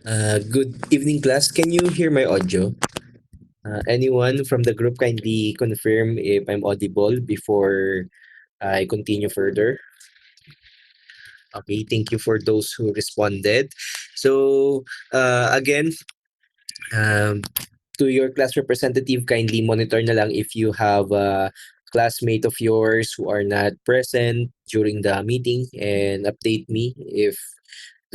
Good evening, class. Can you hear my audio? Anyone from the group kindly confirm if I'm audible before I continue further? Okay, thank you for those who responded. So, again, um, to your class representative, kindly monitor na lang if you have a classmate of yours who are not present during the meeting and update me if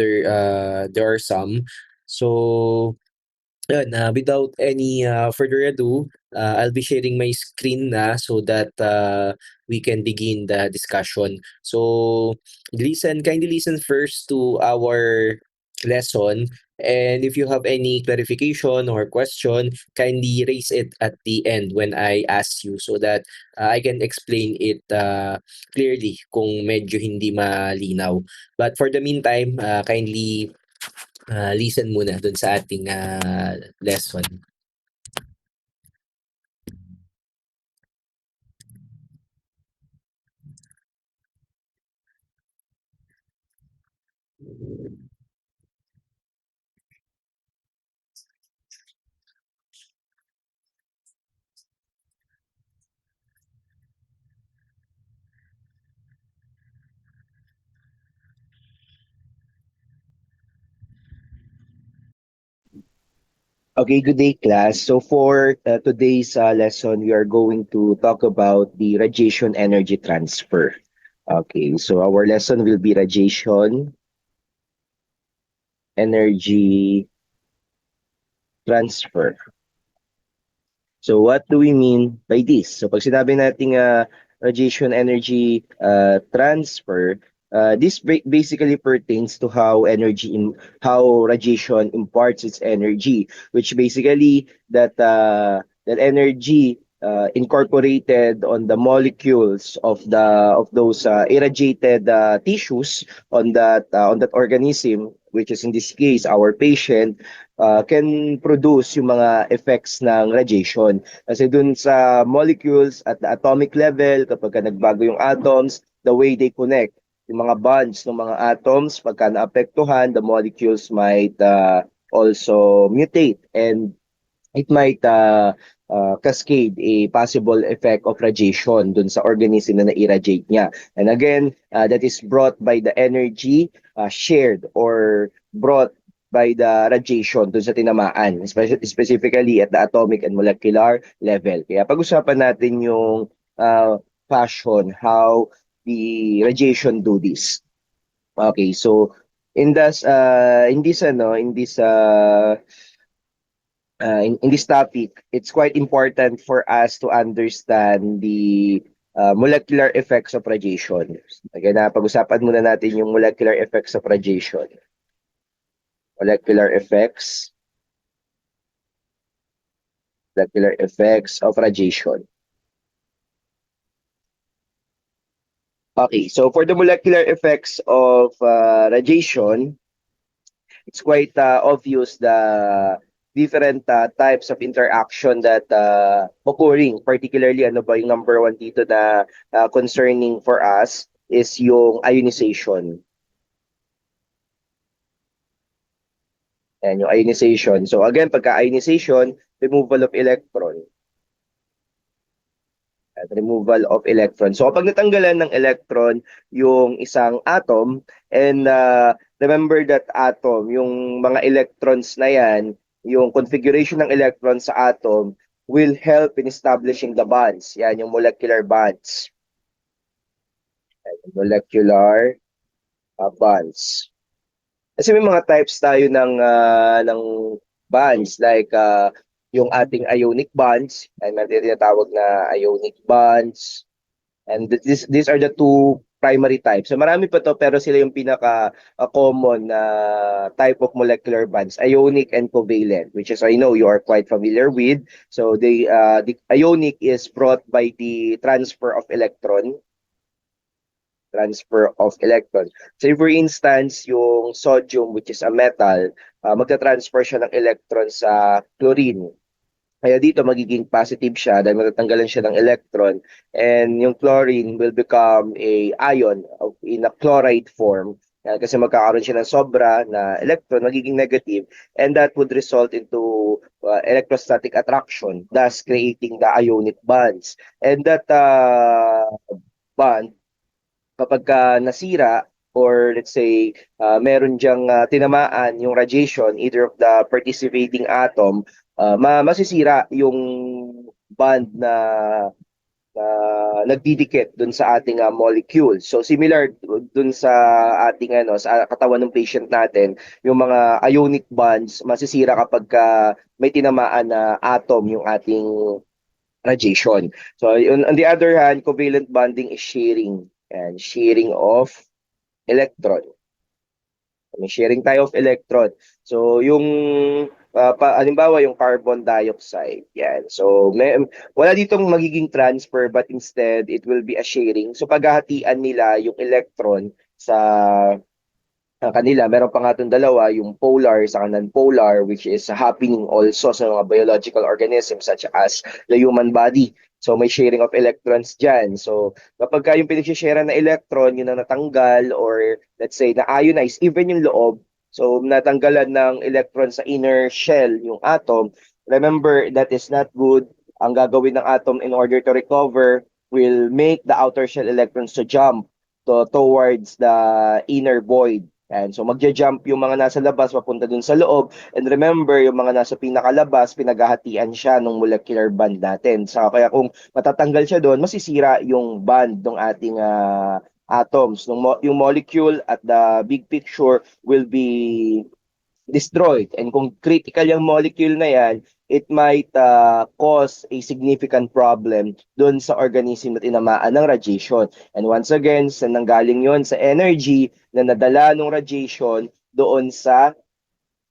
there are some. So, yun, without any further ado, I'll be sharing my screen na so that we can begin the discussion. So, kindly listen first to our lesson. And if you have any clarification or question, kindly raise it at the end when I ask you so that I can explain it clearly kung medyo hindi malinaw. But for the meantime, kindly listen muna dun sa ating lesson. Okay, good day, class. So for today's lesson, we are going to talk about the radiation energy transfer. Okay, so our lesson will be radiation energy transfer. So what do we mean by this? So pag sinabi nating radiation energy transfer, this basically pertains to how radiation imparts its energy, which basically that energy incorporated on the molecules of those irradiated tissues on that organism, which is in this case our patient, can produce yung mga effects ng radiation. Kasi dun sa molecules at the atomic level, kapag ka nagbago yung atoms, the way they connect, yung mga bonds ng mga atoms, pagka naapektuhan, the molecules might also mutate, and it might cascade a possible effect of radiation dun sa organism na na-irradiate niya. And again, that is brought by the energy shared or brought by the radiation dun sa tinamaan, specifically at the atomic and molecular level. Kaya pag-usapan natin yung fashion, how the radiation do this. Okay, so in this topic, it's quite important for us to understand the molecular effects of radiation. Again, pag-usapan muna natin yung molecular effects of radiation. Molecular effects, molecular effects of radiation. Okay, so for the molecular effects of radiation, it's quite obvious the different types of interaction that occurring. Particularly, ano ba yung number one dito na concerning for us is yung ionization. And yung ionization. So again, pagka-ionization, removal of electron. At removal of electron. So kapag natanggalan ng electron yung isang atom, and remember that atom, yung mga electrons na yan, yung configuration ng electron sa atom will help in establishing the bonds. Yan, yung molecular bonds. Molecular bonds. Kasi may mga types tayo ng bonds, like yung ating ionic bonds, ay tinatawag na ionic bonds. And these are the two primary types. So marami pa to, pero sila yung pinaka common na type of molecular bonds, ionic and covalent, which is I know you are quite familiar with. So the ionic is brought by the transfer of electron. So for instance, yung sodium, which is a metal, magta-transfer siya ng electron sa chlorine. Kaya dito magiging positive siya dahil matatanggalan siya ng electron, and yung chlorine will become a ion in a chloride form, Kasi magkakaroon siya ng sobra na electron, magiging negative, and that would result into electrostatic attraction, thus creating the ionic bonds. And that bond, kapag nasira, or let's say meron diyang tinamaan yung radiation, either of the participating atom, masisira yung bond na nagdidikit dun sa ating molecule. So similar dun sa ating sa katawan ng patient natin, yung mga ionic bonds masisira kapag may tinamaan na atom yung ating radiation. So on the other hand, covalent bonding is sharing, and sharing of electron. May sharing tayo of electron. So, yung, halimbawa, yung carbon dioxide. Yan. So, wala ditong magiging transfer, but instead, it will be a sharing. So, paghahatian nila yung electron sa kanila. Meron pa nga itong dalawa, yung polar sa non-polar, which is happening also sa mga biological organisms such as the human body. So may sharing of electrons dyan. So kapag yung pinag-share na electron, yun ang natanggal, or let's say na-ionize, even yung loob, so natanggalan ng electron sa inner shell, yung atom, remember, that is not good. Ang gagawin ng atom in order to recover will make the outer shell electrons to jump towards the inner void. And so magja-jump yung mga nasa labas papunta dun sa loob. And remember, yung mga nasa pinakalabas, pinaghahatian siya ng molecular bond natin. So kaya kung matatanggal siya doon, masisira yung bond ng ating atoms. Yung molecule at the big picture will be destroyed. And kung critical yung molecule na yan, it might cause a significant problem doon sa organism na tinamaan ng radiation. And once again, sa nanggaling yon sa energy na nadala ng radiation doon sa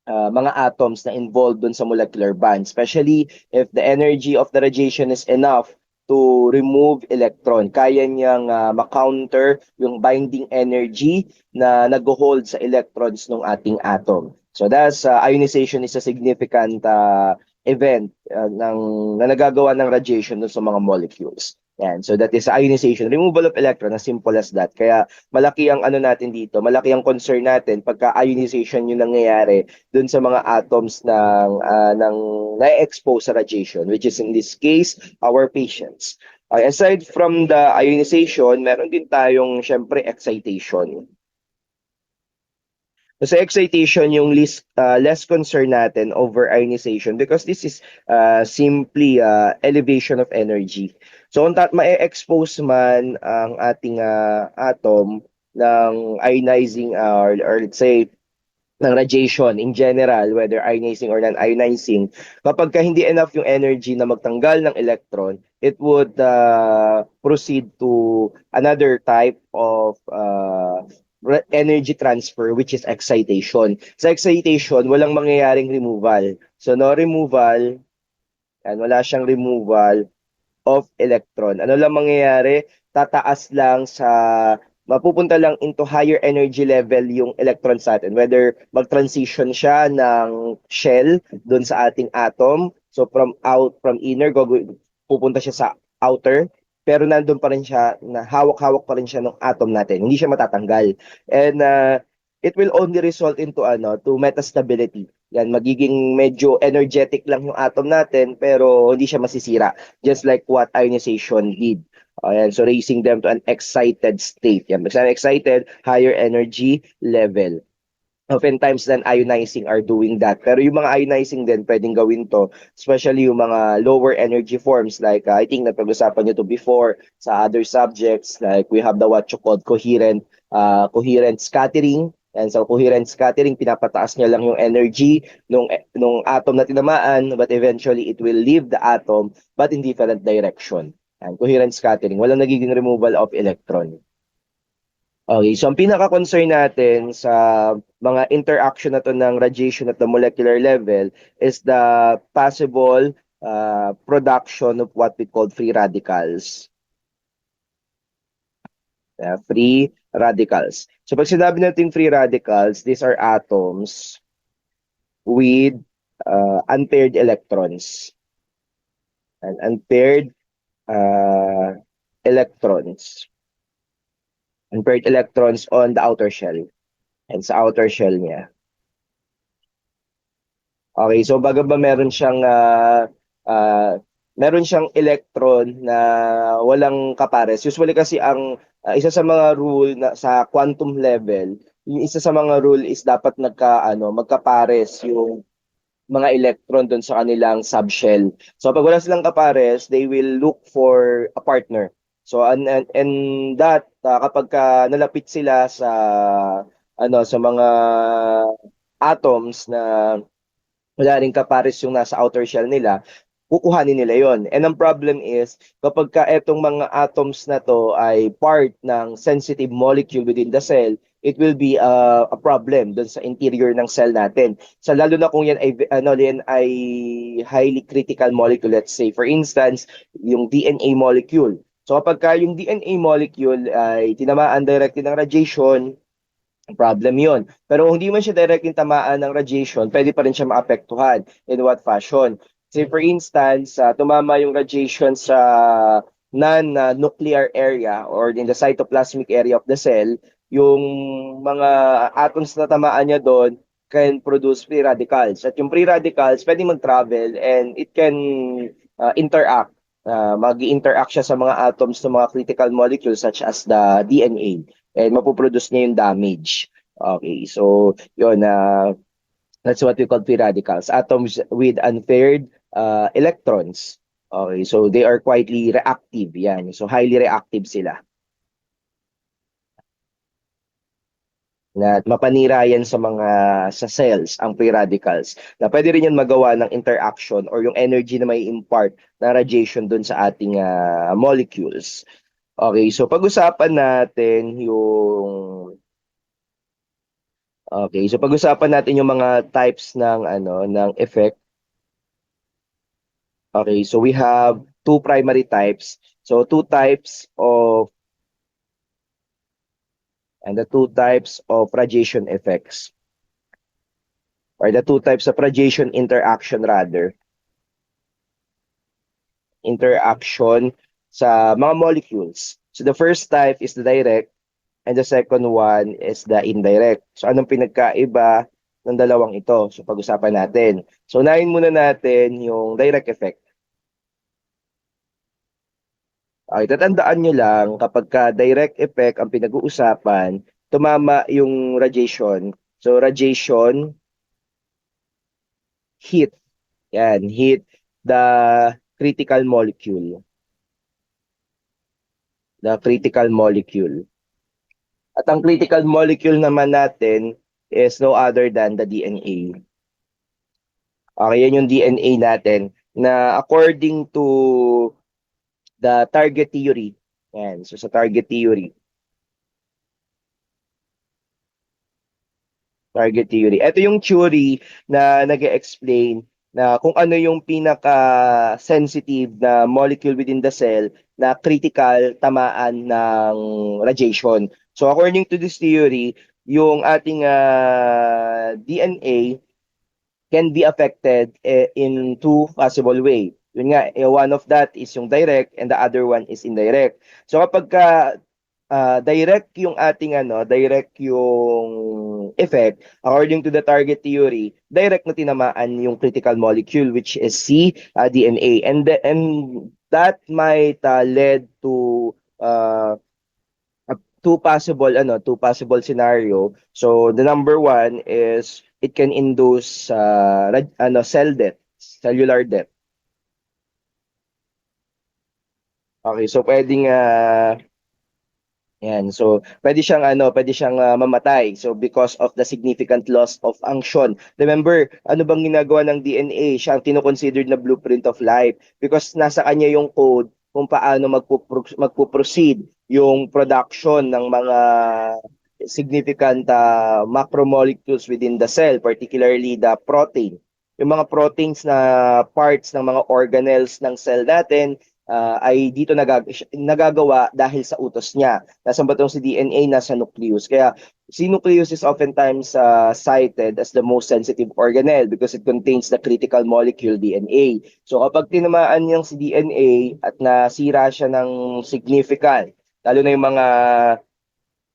mga atoms na involved dun sa molecular bond, especially if the energy of the radiation is enough to remove electron. Kaya niyang ma-counter yung binding energy na nag-hold sa electrons ng ating atom. So that's ionization is a significant event na nagagawa ng radiation dun sa mga molecules. Yan. So that is ionization, removal of electron, as simple as that. Kaya malaki ang ano natin dito, malaki ang concern natin pagka ionization yung nangyayari dun sa mga atoms ng na-expose sa radiation, which is in this case our patients. Aside from the ionization, meron din tayong syempre excitation. So sa excitation, yung less concern natin over ionization, because this is simply elevation of energy. So kung ma-expose man ang ating atom ng ionizing or let's say ng radiation in general, whether ionizing or non-ionizing, kapag hindi enough yung energy na magtanggal ng electron, it would proceed to another type of energy transfer, which is excitation. Sa excitation, walang mangyayaring removal. So no removal, and wala siyang removal of electron. Ano lang mangyayari? Tataas lang sa mapupunta lang into higher energy level yung electrons natin, whether mag-transition siya ng shell doon sa ating atom. So from inner pupunta siya sa outer, pero nandun pa rin siya, na hawak-hawak pa rin siya ng atom natin, hindi siya matatanggal. And it will only result into to metastability. Yan, magiging medyo energetic lang yung atom natin, pero hindi siya masisira, just like what ionization did. Ayan, so raising them to an excited state. Yan, basta excited, higher energy level. Oftentimes then ionizing are doing that. Pero yung mga ionizing din, pwedeng gawin to, especially yung mga lower energy forms, like I think napag-usapan nyo to before sa other subjects, like we have the what you called coherent scattering. And so coherent scattering, pinapataas niya lang yung energy nung atom na tinamaan, but eventually it will leave the atom but in different direction. And coherent scattering, walang nagiging removal of electron. Okay, so ang pinaka-concern natin sa mga interaction na to ng radiation at the molecular level is the possible production of what we call free radicals. Free radicals. So pag sinabi natin free radicals, these are atoms with unpaired electrons. And unpaired electrons. Unpaired electrons on the outer shell. and sa outer shell niya. Okay, so baga ba ah, meron siyang electron na walang kapares. Usually kasi ang isa sa mga rule na sa quantum level, yung isa sa mga rule is dapat magkapares yung mga electron doon sa kanilang subshell. So pag wala silang kapares, they will look for a partner. So and that kapag nalapit sila sa mga atoms na wala ring kapares yung nasa outer shell nila, kukuhanin nila yon. And ang problem is, kapag etong mga atoms na to ay part ng sensitive molecule within the cell, it will be a problem doon sa interior ng cell natin. So lalo na kung yan ay highly critical molecule, let's say for instance, yung DNA molecule. So kapag yung DNA molecule ay tinamaan directly ng radiation, problem yon. Pero kung hindi man siya directly tamaan ng radiation, pwede pa rin siya maapektuhan. In what fashion? Say for instance, tumama yung radiation sa non-nuclear area or in the cytoplasmic area of the cell, yung mga atoms na tamaan niya doon can produce free radicals. At yung free radicals, pwede mag-travel and it can interact. Mag-interact siya sa mga atoms ng mga critical molecules such as the DNA and mapoproduce niya yung damage. Okay, so yun, that's what we call free radicals. Atoms with unpaired electrons. Okay, so they are quietly reactive. Yan, so highly reactive sila. Na mapanira yan sa cells ang free radicals na pwede rin yan magawa ng interaction or yung energy na may impart na radiation dun sa ating molecules. Okay, so pag-usapan natin yung Okay, so pag-usapan natin yung mga types ng effect. Okay, so we have two primary types. So two types of and the two types of radiation effects or the two types of radiation interaction sa mga molecules. So the first type is the direct and the second one is the indirect. So anong pinagkaiba ng dalawang ito? So pag-usapan natin. So unahin muna natin yung direct effect. Okay, tatandaan nyo lang kapag direct effect ang pinag-uusapan, tumama yung radiation. So radiation, heat. Yan, heat the critical molecule. The critical molecule. At ang critical molecule naman natin is no other than the DNA. Okay, yan yung DNA natin na according to the target theory. Yan, so sa target theory. Target theory. Ito yung theory na nag-explain na kung ano yung pinaka-sensitive na molecule within the cell na critical tamaan ng radiation. So according to this theory, yung ating DNA can be affected in two possible way. Yun nga, one of that is yung direct and the other one is indirect. So kapag direct yung effect, according to the target theory, direct na tinamaan yung critical molecule which is DNA. And that might lead to two possible scenario. So the number one is it can induce cell death, cellular death. Okay, so pwedeng yan. So, pwede siyang mamatay. So, because of the significant loss of function. Remember, ano bang ginagawa ng DNA? Siya ang tino-considered na blueprint of life because nasa kanya yung code kung paano magpo-proceed yung production ng mga significant macromolecules within the cell, particularly the protein. Yung mga proteins na parts ng mga organelles ng cell natin ay dito nagagawa dahil sa utos niya. Nasa ba si DNA? Nasa nucleus. Kaya si nucleus is oftentimes cited as the most sensitive organelle because it contains the critical molecule DNA. So kapag tinamaan niyang si DNA at nasira siya ng significant, lalo na yung mga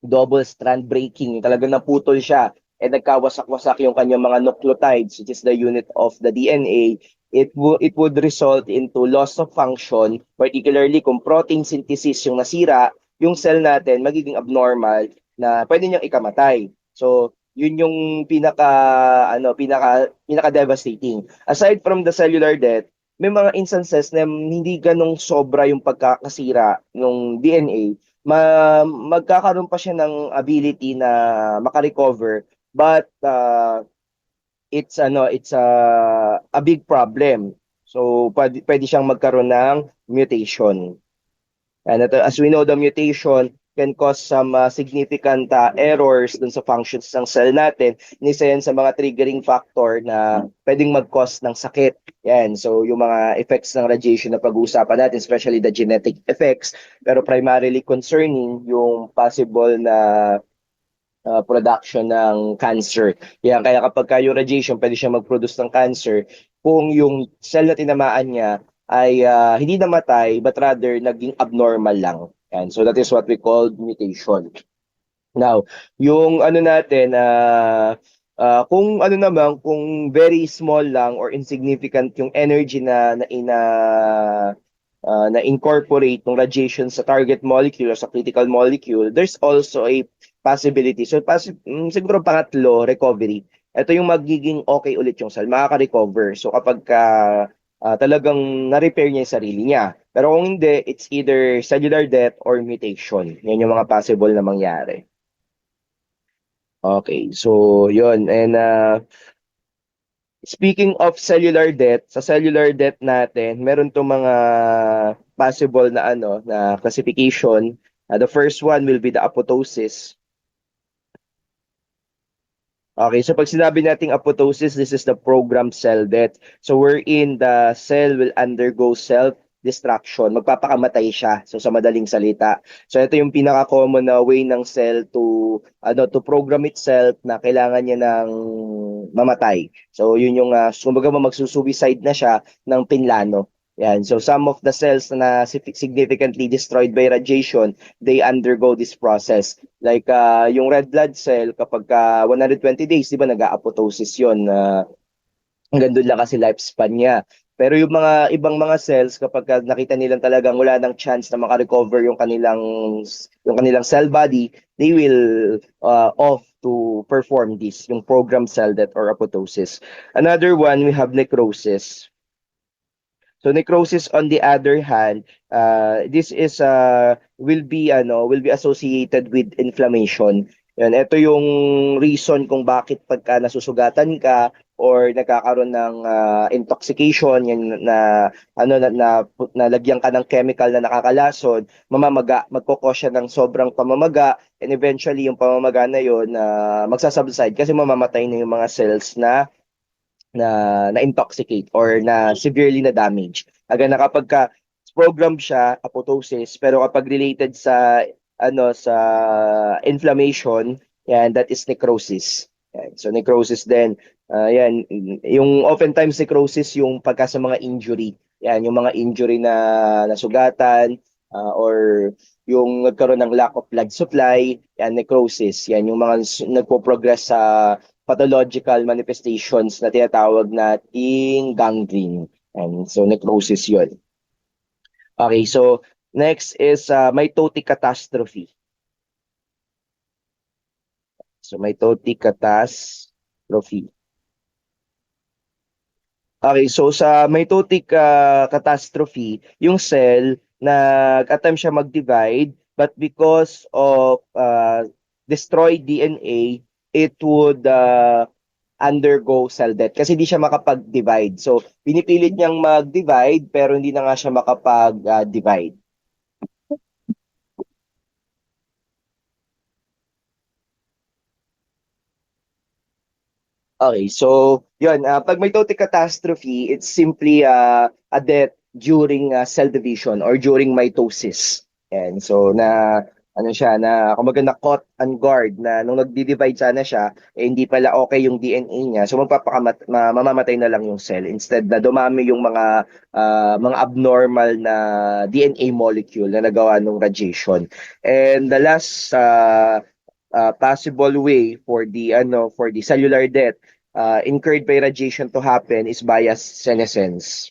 double strand breaking, yung talagang naputol siya and nagkawasak-wasak yung kanyang mga nucleotides, which is the unit of the DNA, it would result into loss of function, particularly kung protein synthesis yung nasira, yung cell natin magiging abnormal na pwede niyang ikamatay. So, yun yung pinaka devastating. Aside from the cellular death, may mga instances na hindi ganong sobra yung pagkakasira ng DNA, magkakaroon pa siya ng ability na makarecover, but it's a big problem. So pwede siyang magkaroon ng mutation. And as we know, the mutation can cause some significant errors dun sa functions ng cell natin. Isa yan sa mga triggering factor na pwedeng mag-cause ng sakit. Yan. So, yung mga effects ng radiation na pag-uusapan natin, especially the genetic effects, pero primarily concerning yung possible na production ng cancer. Yan, kaya kapag yung radiation, pwede siya mag-produce ng cancer kung yung cell na tinamaan niya ay hindi namatay but rather naging abnormal lang. Yan. So that is what we call mutation. Now, yung ano natin, kung ano naman, kung very small lang or insignificant yung energy na incorporate ng radiation sa target molecule or sa critical molecule, there's also a possibility. So, siguro pangatlo, recovery. Ito yung magiging okay ulit yung cell, makaka-recover. So, kapag talagang na-repair niya yung sarili niya. Pero kung hindi, it's either cellular death or mutation. Yan yung mga possible na mangyari. Okay, so yun. And speaking of cellular death, sa cellular death natin, meron tong mga possible na na classification. The first one will be the apoptosis. Okay, so pag sinabi nating apoptosis, this is the programmed cell death. So wherein the cell will undergo self-destruction. Magpapakamatay siya. So sa madaling salita. So ito yung pinaka-common na way ng cell to program itself na kailangan niya ng mamatay. So yun yung kumbaga magsusuicide na siya ng pinlano. Yan. So some of the cells na significantly destroyed by radiation, they undergo this process. Like yung red blood cell, kapag 120 days, di ba nag-apoptosis yun? Hanggang doon lang kasi lifespan niya. Pero yung mga ibang mga cells, kapag nakita nilang talagang wala nang chance na makarecover yung kanilang cell body, they will off to perform this, yung programmed cell death or apoptosis. Another one, we have necrosis. So necrosis on the other hand, this is will be associated with inflammation. Yan, ito yung reason kung bakit pagka nasusugatan ka or nagkakaroon ng intoxication, yan nalagyan ka ng chemical na nakakalason, mamamaga, magkokos siya ng sobrang pamamaga, and eventually yung pamamaga na yun magsasubside kasi mamamatay na yung mga cells na na-intoxicate or na severely na damage. Aga na kapag program siya, apoptosis, pero kapag related sa inflammation, yan, that is necrosis. Yan. So necrosis din, yan, yung oftentimes necrosis yung pagka sa mga injury. Yan, yung mga injury na nasugatan or yung nagkaroon ng lack of blood supply, yan, necrosis. Yan, yung mga nagpo-progress sa pathological manifestations na tinatawag nating gangrene. And so necrosis yun. Okay, so next is mitotic catastrophe. So mitotic catastrophe. Okay, so sa mitotic catastrophe, yung cell nag-attempt siya mag-divide but because of destroyed DNA, it would undergo cell death kasi hindi siya makapag-divide. So, pinipilit niyang mag-divide pero hindi na nga siya makapag-divide. Okay, so yun, pag mitotic catastrophe, it's simply a death during cell division or during mitosis. And so ano siya, na kumbaga na caught on guard na nung nagdi-divide sana siya, hindi pala okay yung DNA niya. So mamamatay na lang yung cell instead na dumami yung mga abnormal na DNA molecule na nagawa ng radiation. And the last possible way for the cellular death incurred by radiation to happen is via senescence.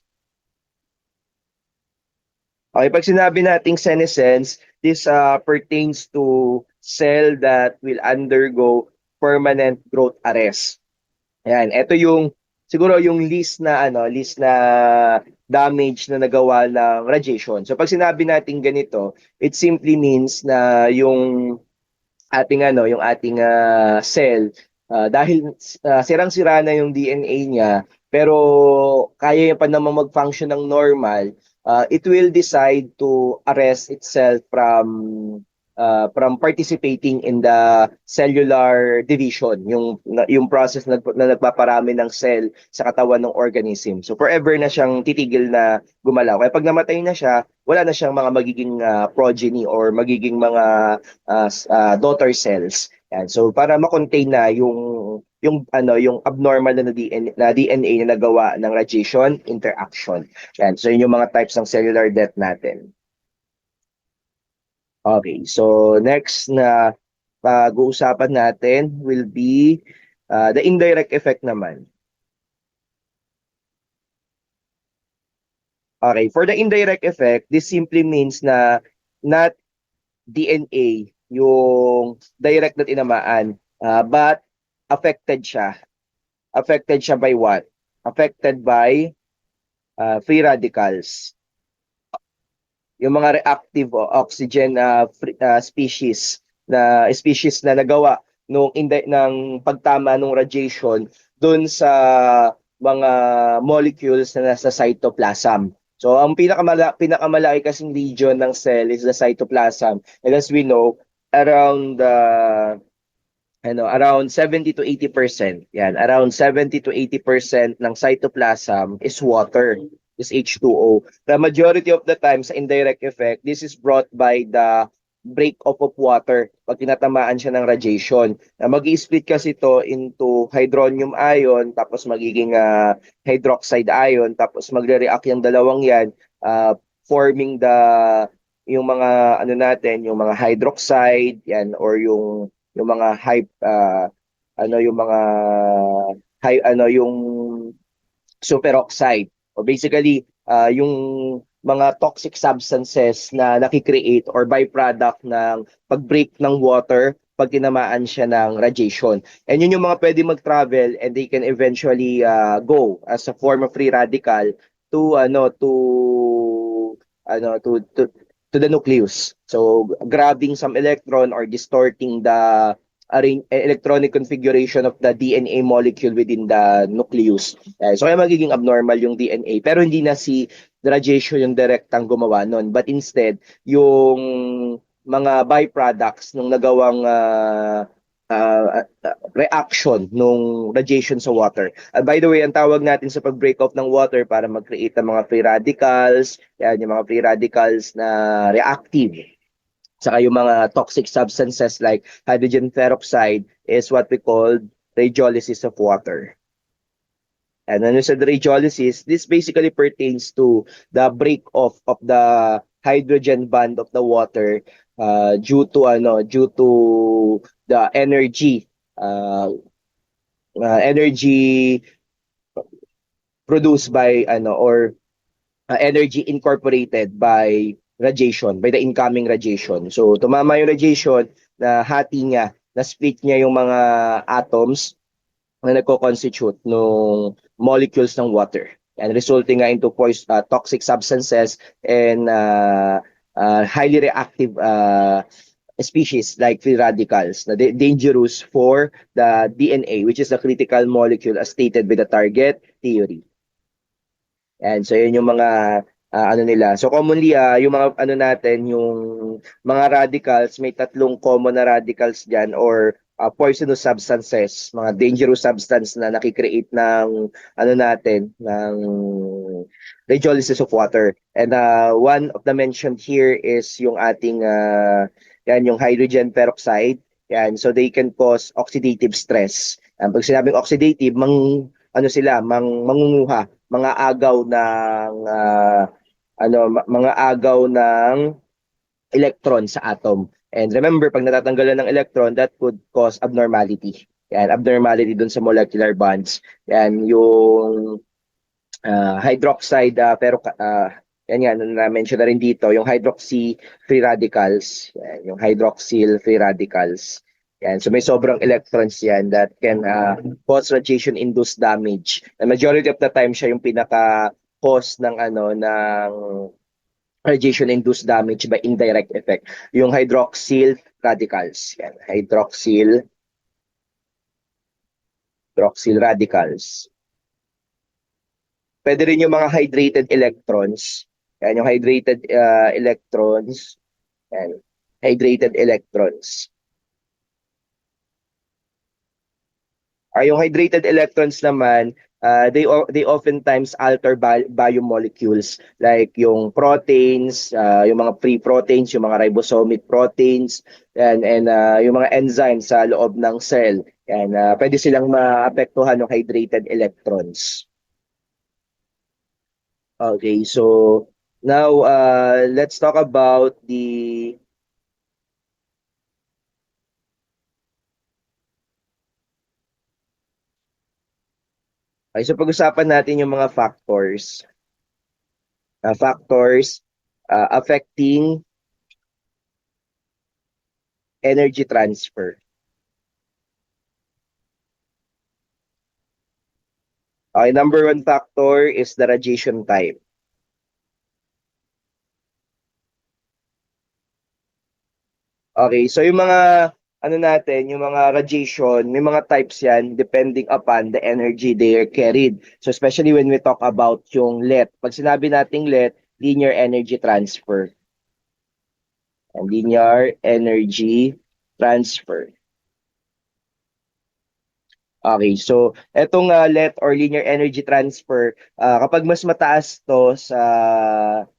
Okay, pag sinabi nating senescence, this pertains to cell that will undergo permanent growth arrest. Ayan, ito yung siguro yung list na damage na nagawa ng radiation. So pag sinabi natin ganito, it simply means na yung ating cell dahil sirang-sira na yung DNA niya pero kaya niya pa naman mag-function ng normal, it will decide to arrest itself from participating in the cellular division, yung process na nagpaparami ng cell sa katawan ng organism. So forever na siyang titigil na gumalaw. Kaya pag namatay na siya, wala na siyang mga magiging progeny or magiging mga daughter cells. Yan. So para ma-contain na yung abnormal na DNA na nagawa ng radiation interaction. Yan. So yun yung mga types ng cellular death natin. Okay, so next na pag-uusapan natin will be the indirect effect naman. Okay, for the indirect effect, this simply means na not DNA yung direct na tinamaan, but affected siya. Affected siya by what? Affected by free radicals. Yung mga reactive oxygen species na nagawa ng pagtama ng radiation doon sa mga molecules na nasa cytoplasm. So ang pinakamalaki kasing region ng cell is the cytoplasm. And as we know, around 70 to 80%. Yan, around 70 to 80% ng cytoplasm is water, is H2O. The majority of the time sa indirect effect, this is brought by the break-off of water pag tinatamaan siya ng radiation. Mag-i-split kasi ito into hydronium ion, tapos magiging hydroxide ion, tapos magre-react yung dalawang yan, forming yung mga yung mga hydroxide, yan, or yung mga high yung mga yung superoxide, or basically yung mga toxic substances na nakikreate or byproduct ng pag-break ng water pag tinamaan siya ng radiation. And yun yung mga pwede mag-travel and they can eventually go as a form of free radical to ano to the nucleus. So grabbing some electron or distorting the electronic configuration of the DNA molecule within the nucleus. So kaya magiging abnormal yung DNA. Pero hindi na si radiation yung direktang gumawa nun. But instead, yung mga byproducts ng nagawang reaction nung radiation sa water. By the way, ang tawag natin sa pag-break off ng water para mag-create ng mga free radicals, yan, yung mga free radicals na reactive. Saka yung mga toxic substances like hydrogen peroxide is what we call radiolysis of water. And when you said radiolysis, this basically pertains to the break off of the hydrogen bond of the water due to the energy produced by or energy incorporated by radiation, by the incoming radiation. So tumama yung radiation, na hati niya, na split niya yung mga atoms na nagko-constitute ng molecules ng water, and resulting nga into toxic substances and highly reactive species like free radicals na dangerous for the DNA, which is the critical molecule as stated by the target theory. And so yun yung mga nila. So commonly yung mga natin, yung mga radicals, may tatlong common na radicals diyan, or poisonous substances, mga dangerous substance na nakikreate ng ng radiolysis of water. And one of the mentioned here is yung ating yung hydrogen peroxide. Yan, so they can cause oxidative stress. Pag sinabing oxidative, mangunguha, mga agaw ng mga agaw ng electron sa atom. And remember, pag natatanggalan ng electron, that could cause abnormality. Yan, abnormality dun sa molecular bonds. Yan, yung hydroxide, yan nga, na-mention na rin dito, yung hydroxy free radicals, yan, yung hydroxyl free radicals. Yan, so may sobrang electrons yan that can cause radiation-induced damage. The majority of the time, siya yung pinaka-cause ng, ng radiation-induced damage by indirect effect. Yung hydroxyl radicals. Yan, hydroxyl radicals. Pwede rin yung mga hydrated electrons. Yan, yung hydrated electrons. Yan, hydrated electrons. Yung hydrated electrons naman, they oftentimes alter biomolecules like yung proteins, yung mga free proteins, yung mga ribosomic proteins, and yung mga enzymes sa loob ng cell. Yan, pwede silang maapektuhan ng hydrated electrons. Okay, so now let's talk about the okay, so pag-usapan natin yung mga factors affecting energy transfer. Okay, number one factor is the radiation type. Okay, so yung mga yung mga radiation, may mga types yan depending upon the energy they are carried. So especially when we talk about yung LET. Pag sinabi nating LET, linear energy transfer. And linear energy transfer. Okay, so etong LET or linear energy transfer, kapag mas mataas to sa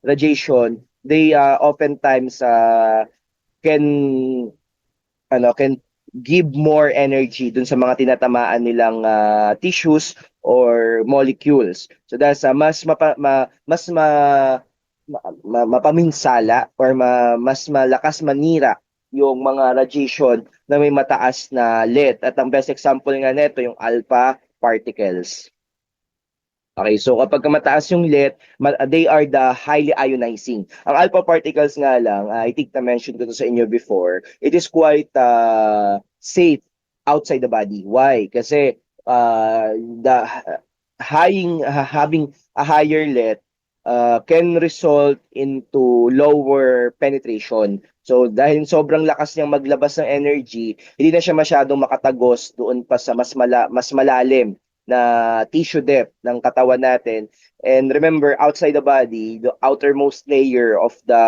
radiation, they oftentimes can can give more energy dun sa mga tinatamaan nilang tissues or molecules. So dahil sa mapaminsala or mas malakas manira yung mga radiation na may mataas na lead. At ang best example nga nito yung alpha particles. Okay, so kapag mataas yung lead, they are the highly ionizing. Ang alpha particles nga lang, I think na-mention ko to sa inyo before, it is quite safe outside the body. Why? Kasi the having a higher lead can result into lower penetration. So dahil sobrang lakas niyang maglabas ng energy, hindi na siya masyadong makatagos doon pa sa mas malalim na tissue depth ng katawan natin. And remember, outside the body, the outermost layer of the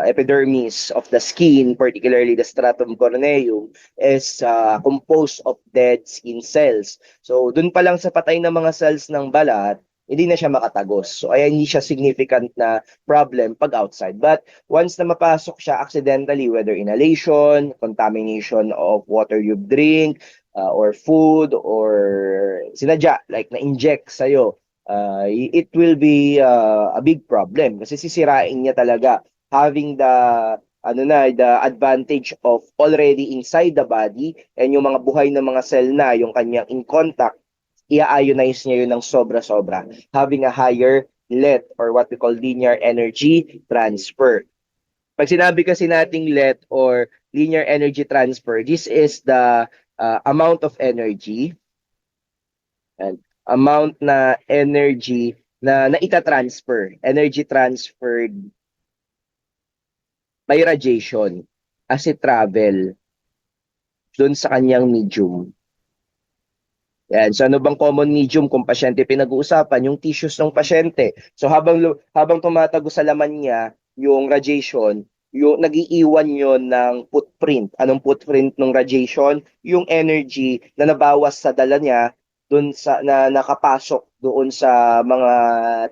epidermis of the skin, particularly the stratum corneum, is composed of dead skin cells. So, dun pa lang sa patay na mga cells ng balat, hindi na siya makatagos. So, ay hindi siya significant na problem pag outside. But once na mapasok siya accidentally, whether inhalation, contamination of water you drink, or food or sinadya like na-inject sa'yo, it will be a big problem kasi sisirain niya talaga having the advantage of already inside the body and yung mga buhay na mga cell na yung kanyang in contact, i-ionize niya yun ng sobra-sobra, having a higher LET or what we call linear energy transfer. Pag sinabi kasi nating LET or linear energy transfer, this is the amount of energy and amount na energy na naita-transfer, energy transferred by radiation as it travel dun sa kanyang medium. Yan. So ano bang common medium kung pasyente pinag-uusapan? Yung tissues ng pasyente. So habang tumatago sa laman niya yung radiation, yung nagiiwan yon ng footprint. Anong footprint ng radiation? Yung energy na nabawas sa dala niya doon sa na nakapasok doon sa mga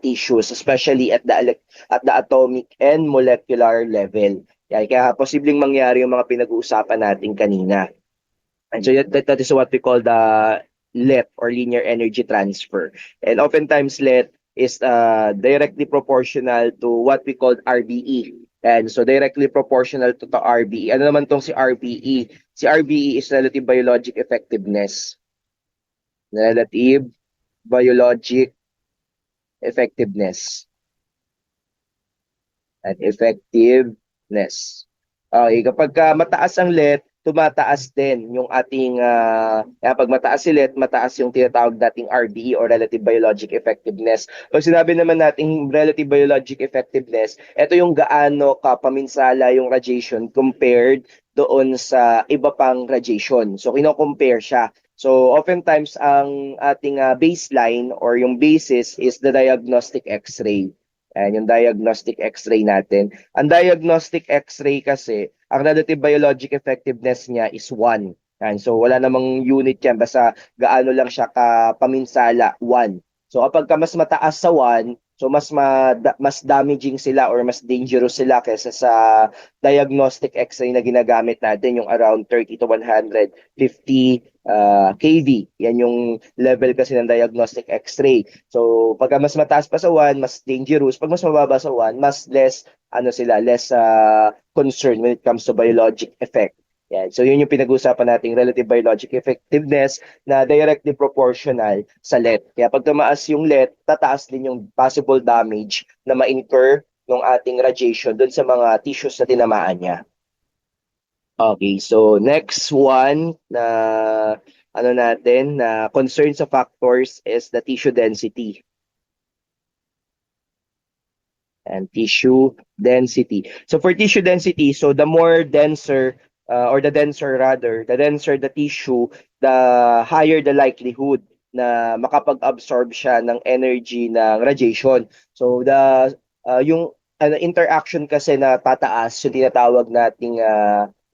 tissues, especially at the atomic and molecular level. Yan, kaya posibleng mangyari yung mga pinag-uusapan natin kanina. And so that is what we call the LET or linear energy transfer. And oftentimes LET is directly proportional to what we call RBE. And so directly proportional to the RBE. Ano naman tong si RBE? Si RBE is relative biologic effectiveness. Relative biologic effectiveness. And effectiveness. Okay, kapag mataas ang let, tumataas din yung ating kaya pag mataas si let, mataas yung tinatawag nating RBE or relative biologic effectiveness. Pag sinabi naman nating relative biologic effectiveness, ito yung gaano kapaminsala yung radiation compared doon sa iba pang radiation. So kino-compare siya. So oftentimes ang ating baseline or yung basis is the diagnostic X-ray. Ayan, yung diagnostic X-ray natin. Ang diagnostic X-ray kasi, ang relative biologic effectiveness niya is 1. Ayan, so wala namang unit yan, basta gaano lang siya kapaminsala, 1. So kapag ka mas mataas sa 1, so mas damaging sila or mas dangerous sila kaysa sa diagnostic X-ray na ginagamit natin, yung around 30 to 150 kV. Yan yung level kasi ng diagnostic X-ray. So, pagka mas mataas pa sa 1, mas dangerous. Pag mas mababa sa 1, mas less less concern when it comes to biologic effect. Yan. So, yun yung pinag-uusapan nating relative biologic effectiveness na directly proportional sa let. Kaya pag tumaas yung let, tataas din yung possible damage na ma-incur ng ating radiation dun sa mga tissues na tinamaan niya. Okay, so next one na na concern sa factors is the tissue density. And tissue density. So for tissue density, so the more denser or the denser rather, the denser the tissue, the higher the likelihood na makapag-absorb siya ng energy ng radiation. So the yung interaction kasi na tataas yung tinatawag nating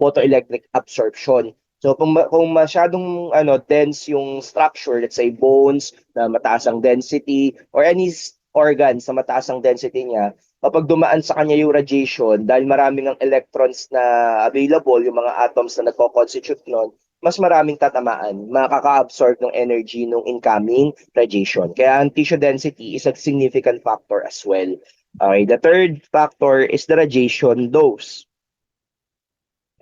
photoelectric absorption. So kung masyadong dense yung structure, let's say bones na mataas ang density or any organ sa mataas ang density niya, kapag dumaan sa kanya yung radiation, dahil maraming ang electrons na available, yung mga atoms na nagko-constitute nun, mas maraming tatamaan, makaka-absorb ng energy ng incoming radiation. Kaya ang tissue density is a significant factor as well. Okay, the third factor is the radiation dose.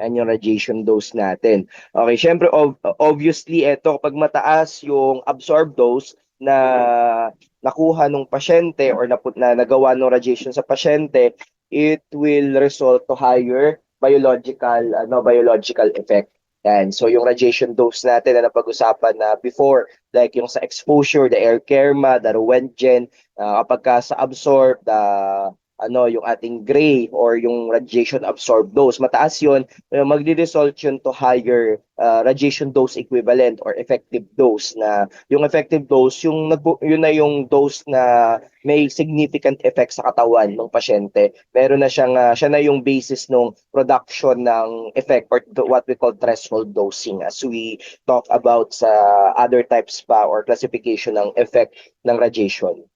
Yan yung radiation dose natin. Okay, syempre obviously ito kapag mataas yung absorbed dose na nakuha ng pasyente or na nagawa ng radiation sa pasyente, it will result to higher biological effect. Yan. So yung radiation dose natin na napag-usapan na before, like yung sa exposure, the air kerma, the Roentgen, kapag ka sa absorb, the yung ating gray or yung radiation absorbed dose, mataas yun, magdi-result yun to higher radiation dose equivalent or effective dose na yung effective dose, yun na yung dose na may significant effect sa katawan ng pasyente. Meron na siya na yung basis ng production ng effect or what we call threshold dosing as we talk about sa other types pa or classification ng effect ng radiation.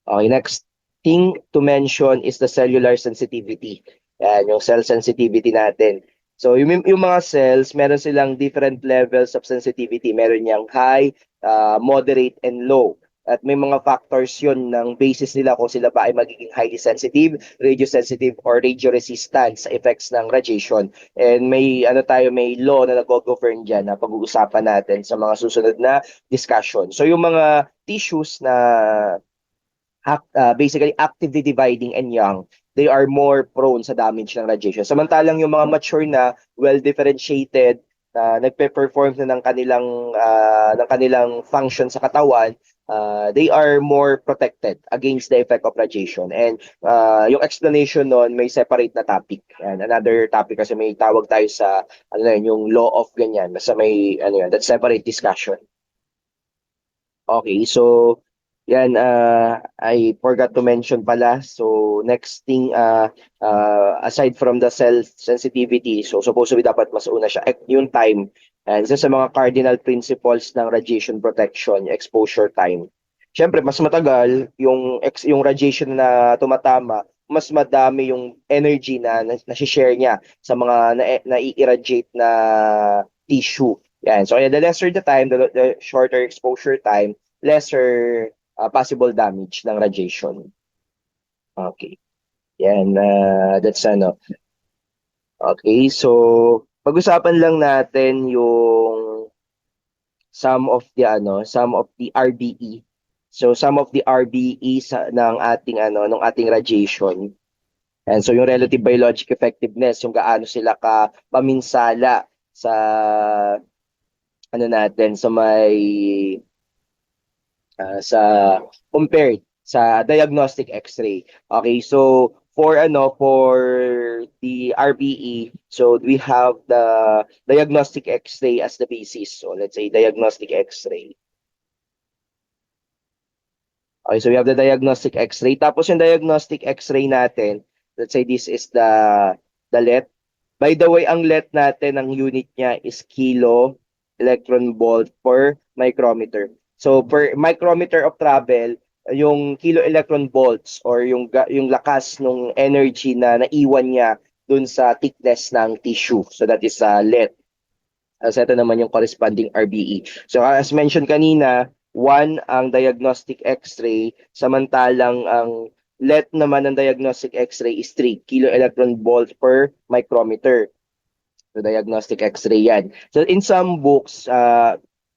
Okay, next thing to mention is the cellular sensitivity. Yan, yung cell sensitivity natin. So, yung mga cells, meron silang different levels of sensitivity. Meron yang high, moderate, and low. At may mga factors yun ng basis nila kung sila ba ay magiging highly sensitive, radiosensitive, or radioresistant sa effects ng radiation. And may may law na nag-govern dyan na pag-uusapan natin sa mga susunod na discussion. So yung mga tissues na basically actively dividing and young, they are more prone sa damage ng radiation. Samantalang yung mga mature na, well-differentiated, nagpe-perform na ng kanilang function sa katawan, they are more protected against the effect of radiation. And yung explanation nun, may separate na topic. And another topic kasi may tawag tayo sa yung law of ganyan. Basta may that's separate discussion. Okay, so yan, I forgot to mention pala. So next thing, aside from the cell sensitivity, so supposedly dapat mas una siya, yung time. And isa sa mga cardinal principles ng radiation protection, yung exposure time. Siyempre, mas matagal yung radiation na tumatama, mas madami yung energy na share niya sa mga na-irradiate na tissue. Yan. So, the lesser the time, the shorter exposure time, lesser possible damage ng radiation. Okay. Yan, that's ano. Okay, so pag-usapan lang natin yung some of the RBE. So some of the RBE ng ating ng ating radiation. And so yung relative biologic effectiveness, yung gaano sila ka paminsala sa natin sa may sa compared sa diagnostic X-ray. Okay, so for the RBE, so we have the diagnostic X-ray as the basis. So let's say diagnostic X-ray. Okay, so we have the diagnostic X-ray. Tapos yung diagnostic X-ray natin, let's say this is the LET. By the way, ang LET natin, ang unit niya is kilo electron volt per micrometer. So per micrometer of travel, yung kilo electron volts or yung lakas ng energy na naiwan niya dun sa thickness ng tissue. So that is LET. As ito naman yung corresponding RBE. So as mentioned kanina, one ang diagnostic X-ray, samantalang ang LET naman ng diagnostic X-ray is 3 kilo electron volt per micrometer. So diagnostic X-ray yan. So in some books,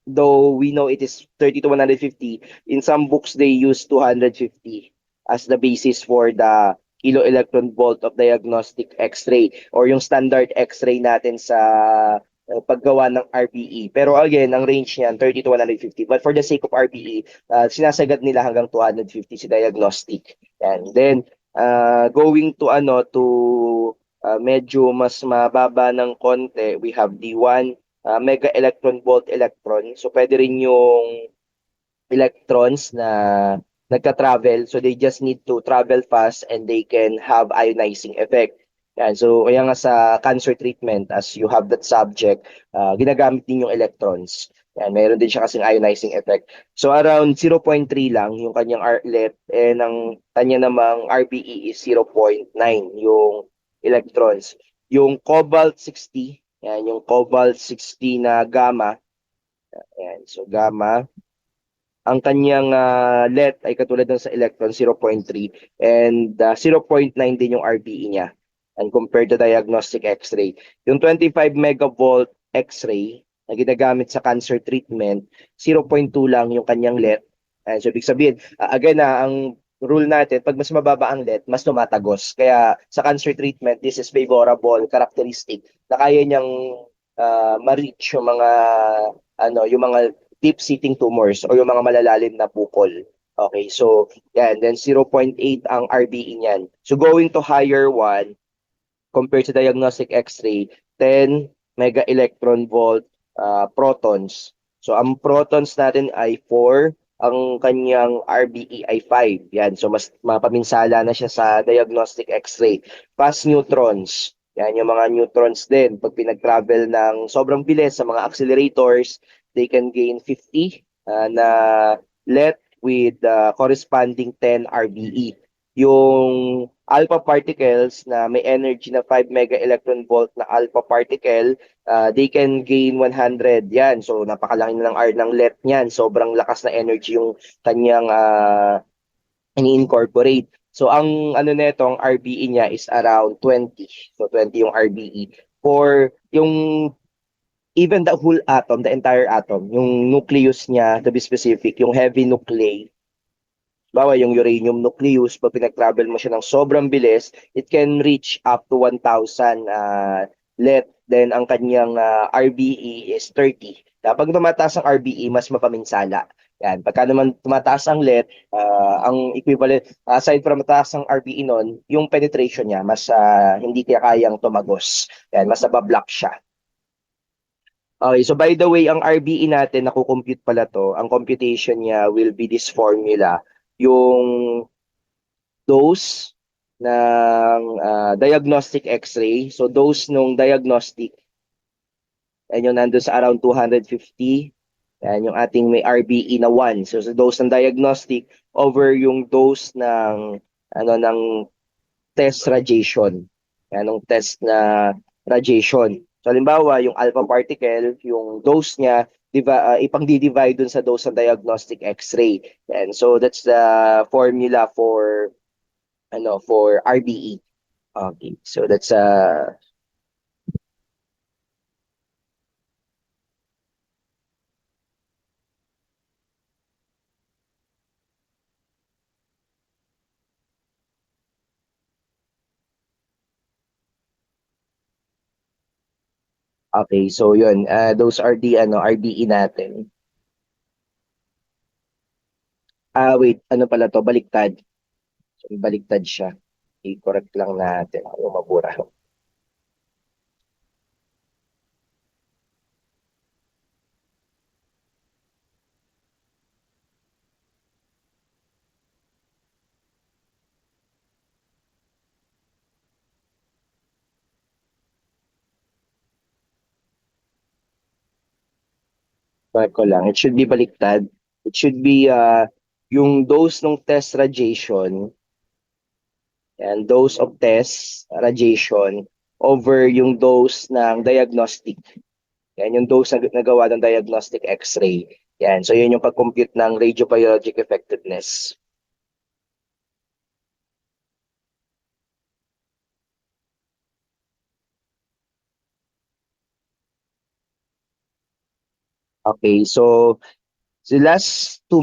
though we know it is 30 to 150, in some books they use 250 as the basis for the kilo electron volt of diagnostic X-ray or yung standard X-ray natin sa paggawa ng RBE. Pero again, ang range niyan 30 to 150. But for the sake of RBE, sinasagad nila hanggang 250 si diagnostic. And then going to medyo mas mababa ng konti, we have the 1 mega electron volt electron. So pwede rin yung electrons na nagka-travel. So they just need to travel fast and they can have ionizing effect. Yan. So kaya nga sa cancer treatment, as you have that subject, ginagamit din yung electrons. Yan, meron din siya kasing ionizing effect. So around 0.3 lang yung kanyang RLET and ang kanya namang RBE is 0.9 yung electrons. Yung cobalt 60, yan, yung cobalt 60 na gamma, yan, so gamma, ang kanyang LED ay katulad ng sa electron 0.3 and 0.9 din yung RBE niya and compared to diagnostic X-ray. Yung 25 megavolt X-ray na ginagamit sa cancer treatment, 0.2 lang yung kanyang LED. And so ibig sabihin, again ang rule natin, pag mas mababa ang LED, mas tumatagos. Kaya sa cancer treatment, this is favorable characteristic na kaya niyang ma-reach yung mga deep-seating tumors o yung mga malalalim na bukol. Okay, so yan, then 0.8 ang RBE niyan. So going to higher one, compared to diagnostic X-ray, 10 mega electron volt protons. So ang protons natin ay 4, ang kanyang RBE ay 5. Yan, so mas mapaminsala na siya sa diagnostic X-ray. Fast neutrons. Yan, yung mga neutrons din. Pag pinag-travel ng sobrang bilis sa mga accelerators, they can gain 50 na let with corresponding 10 RBE. Yung alpha particles na may energy na 5 mega electron volt na alpha particle, they can gain 100. Yan. So napakalaki na ng R ng let niyan. Sobrang lakas na energy yung kanyang ini-incorporate. So ang nito, ang RBE niya is around 20. So 20 yung RBE. For yung even the whole atom, the entire atom, yung nucleus niya, to be specific, yung heavy nuclei, bawa yung uranium nucleus, pag pinag-travel mo siya ng sobrang bilis, it can reach up to 1,000 let. Then ang kanyang RBE is 30. Kapag tumataas ang RBE, mas mapaminsala. Yan. Pagka naman tumataas ang let, ang equivalent, aside from mataas ang RBE nun, yung penetration niya, mas hindi kaya kayang tumagos. Yan, mas nabablock siya. Okay, so by the way, ang RBE natin, nakukompute pala to, ang computation niya will be this formula. Yung dose ng diagnostic X-ray. So dose nung diagnostic, yan yung nandun sa around 250. Yan yung ating may RBE na 1. So sa dose ng diagnostic over yung dose ng ng test radiation. Yan yung test na radiation. So halimbawa, yung alpha particle, yung dose niya, ipang-divide dun sa dose ng diagnostic X-ray. And so that's the formula for for RBE. Okay, so that's okay. So yun, those are the RBE natin. Wait, ano pala to? Baliktad. So, baliktad siya. I-correct lang natin kung mabura. Correct ko lang. It should be baliktad. It should be yung dose ng test radiation and dose of test radiation over yung dose ng diagnostic. Yan yung dose na nagawa ng diagnostic X-ray. Yan. So yun yung pag-compute ng radiobiologic effectiveness. Okay, so last to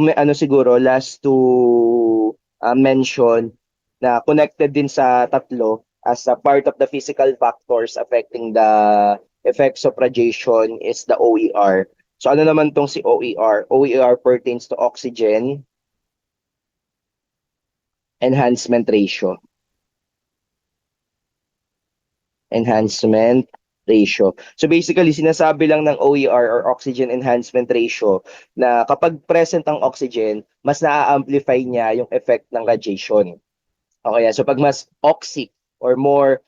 mention na connected din sa tatlo as a part of the physical factors affecting the effects of radiation is the OER. So ano naman tong si OER? OER pertains to oxygen enhancement ratio. Enhancement ratio. So basically, sinasabi lang ng OER or oxygen enhancement ratio na kapag present ang oxygen, mas na-amplify niya yung effect ng radiation. Okay, so pag mas oxy or more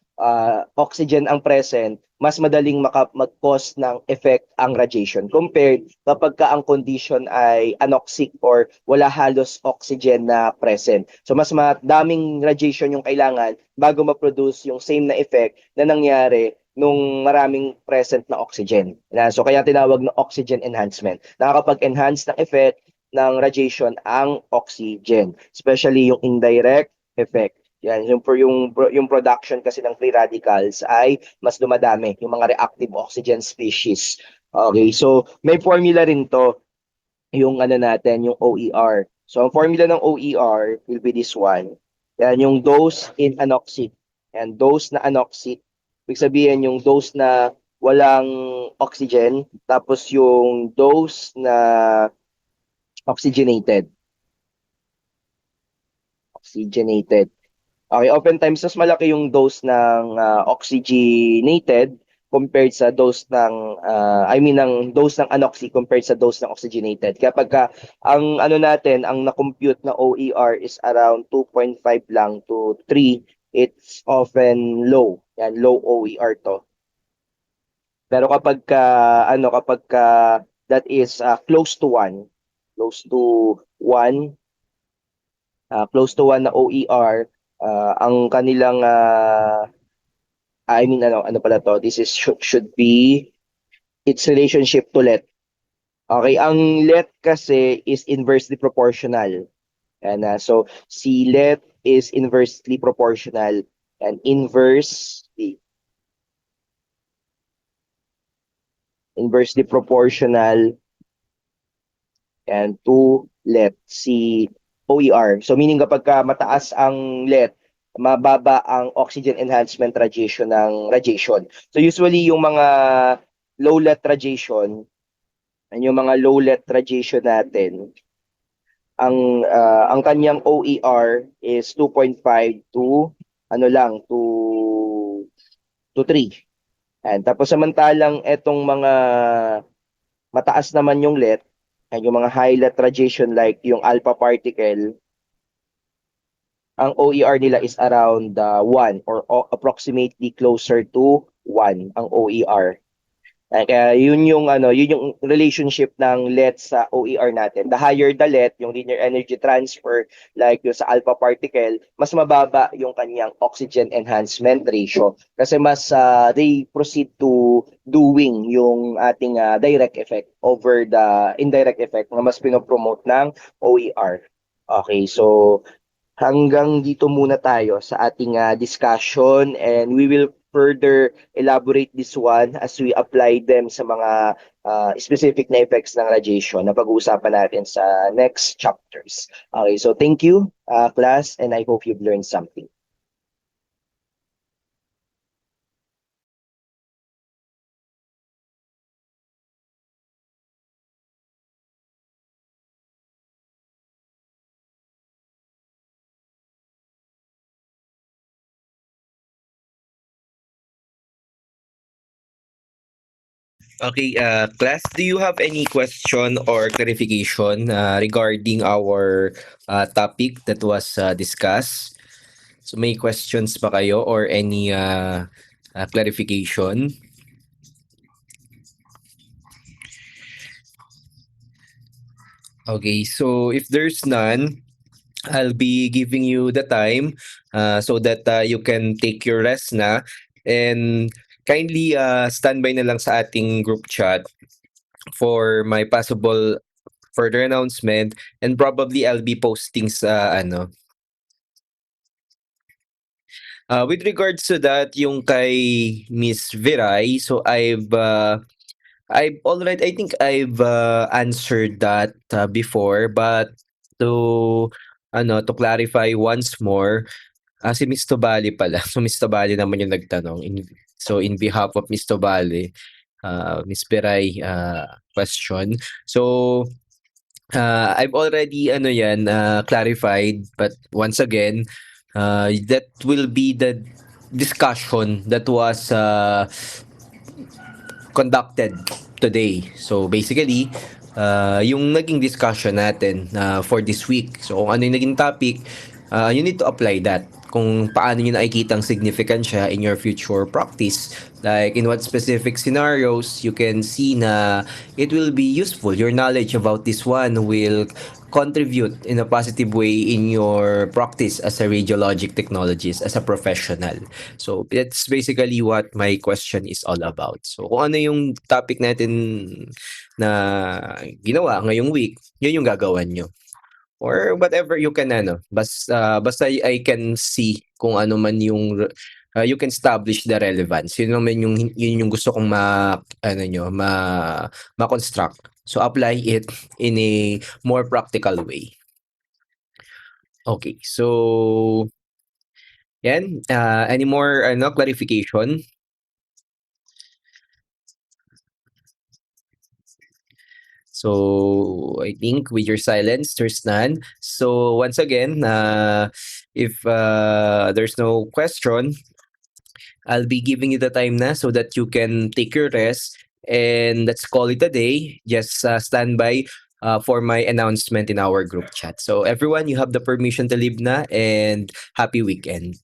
oxygen ang present, mas madaling mag-cause ng effect ang radiation compared kapag ka ang condition ay anoxic or wala halos oxygen na present. So mas madaming radiation yung kailangan bago ma-produce yung same na effect na nangyari nung maraming present na oxygen. So kaya tinawag na oxygen enhancement. Nakakapag-enhance ng effect ng radiation ang oxygen, especially yung indirect effect. Yan, yung production kasi ng free radicals ay mas dumadami, yung mga reactive oxygen species. Okay, so may formula rin to, yung ano natin, yung OER. So ang formula ng OER will be this one. Yan, yung dose in anoxic. And dose na anoxic, ibig sabihin yung dose na walang oxygen, tapos yung dose na oxygenated. Oxygenated. Okay, oftentimes mas malaki yung dose ng oxygenated compared sa dose ng I mean ng dose ng anoxy compared sa dose ng oxygenated. Kapag ang ano natin, ang na-compute na OER is around 2.5 lang to 3, it's often low. Yan, low OER to. Pero kapag ka that is close to 1, close to 1 close to 1 na OER, ang kanilang I mean ano pala to, this is should be its relationship to let. Okay, ang let kasi is inversely proportional. And so si let is inversely proportional and inversely proportional and to let si OER. So meaning kapag mataas ang let, mababa ang oxygen enhancement radiation ng radiation. So usually yung mga low let radiation, yung mga low let radiation natin, ang kanyang OER is 2.5 to ano lang to 3. And tapos samantalang etong mga mataas naman yung let, and yung mga high let radiation like yung alpha particle, ang OER nila is around 1 or approximately closer to 1 ang OER. Kaya yun yung relationship ng let sa OER natin. The higher the let, yung linear energy transfer, like yung sa alpha particle, mas mababa yung kanyang oxygen enhancement ratio. Kasi mas they proceed to doing yung ating direct effect over the indirect effect na mas pinopromote ng OER. Okay, so hanggang dito muna tayo sa ating discussion, and we will further elaborate this one as we apply them sa mga specific na effects ng radiation na pag-uusapan natin sa next chapters. Okay, so thank you, class, and I hope you've learned something. Okay, class, do you have any question or clarification regarding our topic that was discussed? So may questions pa kayo or any clarification? Okay, so if there's none, I'll be giving you the time so that you can take your rest na, and kindly standby na lang sa ating group chat for my possible further announcement, and probably I'll be posting sa ano. With regards to that, yung kay Miss Viray, so I've already, I think I've answered that before, but to to clarify once more, si Miss Tobali pala. So Miss Tobali naman yung nagtanong. So in behalf of Miss Tobali, Miss Viray question. So I've already clarified, but once again, that will be the discussion that was conducted today. So basically, yung naging discussion natin for this week. So kung ano yung naging topic, you need to apply that. Kung paano nyo nakikita ang significant siya in your future practice. Like in what specific scenarios you can see na it will be useful. Your knowledge about this one will contribute in a positive way in your practice as a radiologic technologist, as a professional. So that's basically what my question is all about. So kung ano yung topic natin na ginawa ngayong week, yun yung gagawan nyo. Or whatever you can basta I can see kung ano man yung you can establish the relevance. Yun naman yun yung gusto kong ma-construct. So apply it in a more practical way. Okay, so yan. Any more clarification? So I think with your silence, there's none. So once again, if there's no question, I'll be giving you the time na so that you can take your rest, and let's call it a day. Just stand by for my announcement in our group chat. So everyone, you have the permission to leave na, and happy weekend.